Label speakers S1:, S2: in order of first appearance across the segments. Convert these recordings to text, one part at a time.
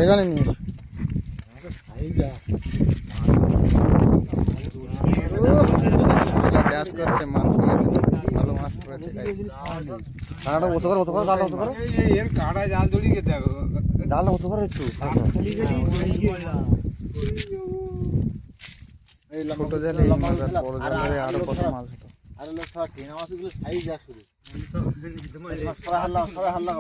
S1: এখানে নিয়ে ড্যাশ করছে, মাছ পড়েছে, ভালো মাছ পড়েছে। কাঁটাটা অত করে, জালটা অত করে,
S2: কাটা জাল ধরি দেখো,
S1: জালটা অত করে একটু ছোট জালে এই মাছ, আর বড় জালে আরো কত মাছ হতো।
S3: আরে লোক সব টেনা মাছগুলো সাইজ দেখ শুধু। সবাই হাল্লা, সবাই হাল্লা।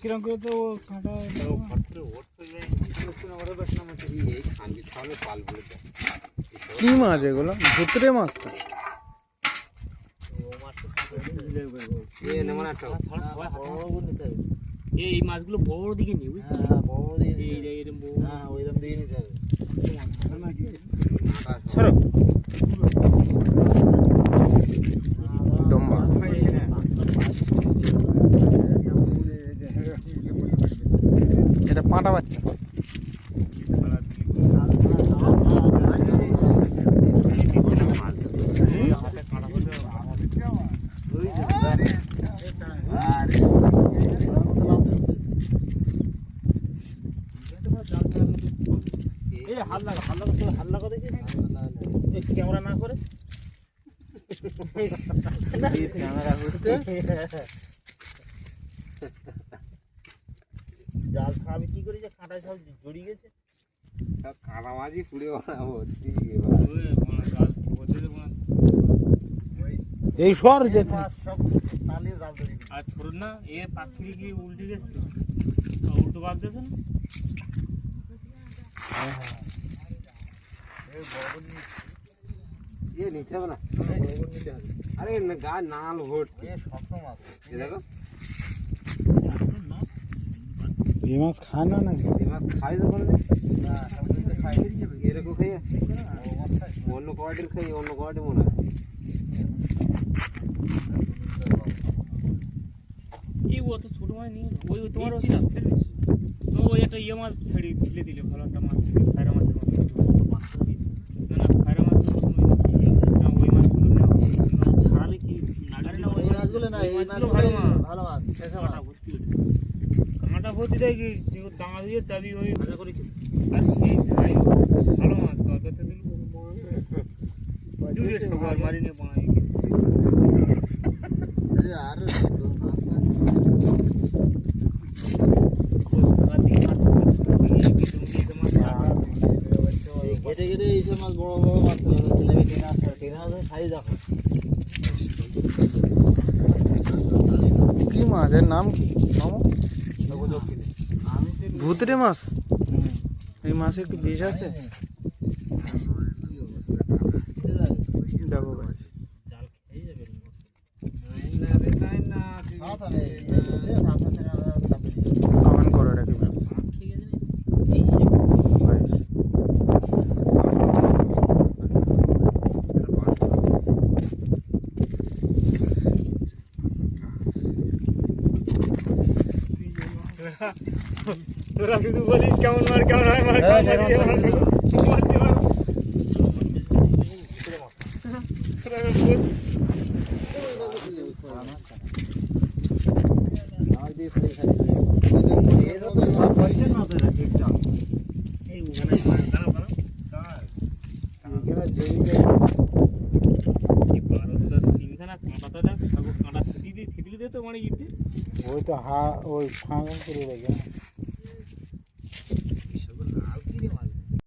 S2: কিরম করে তো কাঁটা
S1: কি মাছ এগুলো? ভুতরে মাছ তো।
S4: এই মাছগুলো বড় দিকে নিয়ে বুঝলি,
S3: বড় দিয়ে হ্যাঁ ওইরকম দিয়ে নিতে হবে।
S1: ডম্বা এটা পাঁটা বাচ্চা।
S4: ক্যামেরা না করে জাল খাবে কি করে, যে কাঁটা সব জড়িয়ে গেছে।
S2: কাঁটা মাছই পুড়ে বানাবো
S1: এই সর যেতে
S3: সব তালিয়ে জাল ধরে
S4: আর ছোট না এ পাখি কি উল্টে গেছে তো, উল্টো বাদ দিয়েছে না।
S2: নিতে হবে না, আরে গা নাল ভর্তি
S3: শক্ত মাছ।
S2: দেখো
S1: এই মাছ খায় না নাকি?
S2: এই মাছ খাই তো বলে এরকম খাই অন্য কোয়ালিটির খাই, অন্য কোয়ালিটি মনে হয়।
S4: এই অত ছোট মাছ নিয়ে ওই তোমার তো ওই একটা ইয়ে মাছ ছেড়ে ফেলে দিলে ভালো একটা মাছ, খায়রা মাছের মতো না, খায়রা মাছের মতো না, ওই মাছগুলো না ছাড়ালে কি
S3: এই মাছগুলো না, এই মাছগুলো ভালো মাছ, শেষা মাছ।
S4: কাঁটা ভর্তি দেয় কি দাঁড়া দিয়ে চাবি ওই ভাজা করে খেতে। আর সেই যাই ভালো মাছ তরকারিতে দিল দূরে সবার মারিনে বানাই
S3: আর কেটে কেটে এইসব মাছ বড় বড় মাছ তেলাপি টেনা সাইজ দেখো।
S1: কি মাছ এর নাম কি? ভুতরে মাছ। এই মাছে একটু বিষ আছে। দেখো ভাই
S4: জাল খেয়ে যাবে
S1: কমেন্ট করো এটা কি মাছ।
S4: খেয়ে গেছে এই
S1: Guys,
S4: তোরা শুধু বলিস কেমন মার কেমন হয়, মার
S1: ওই তো ওই ফাঁকা করে রেখে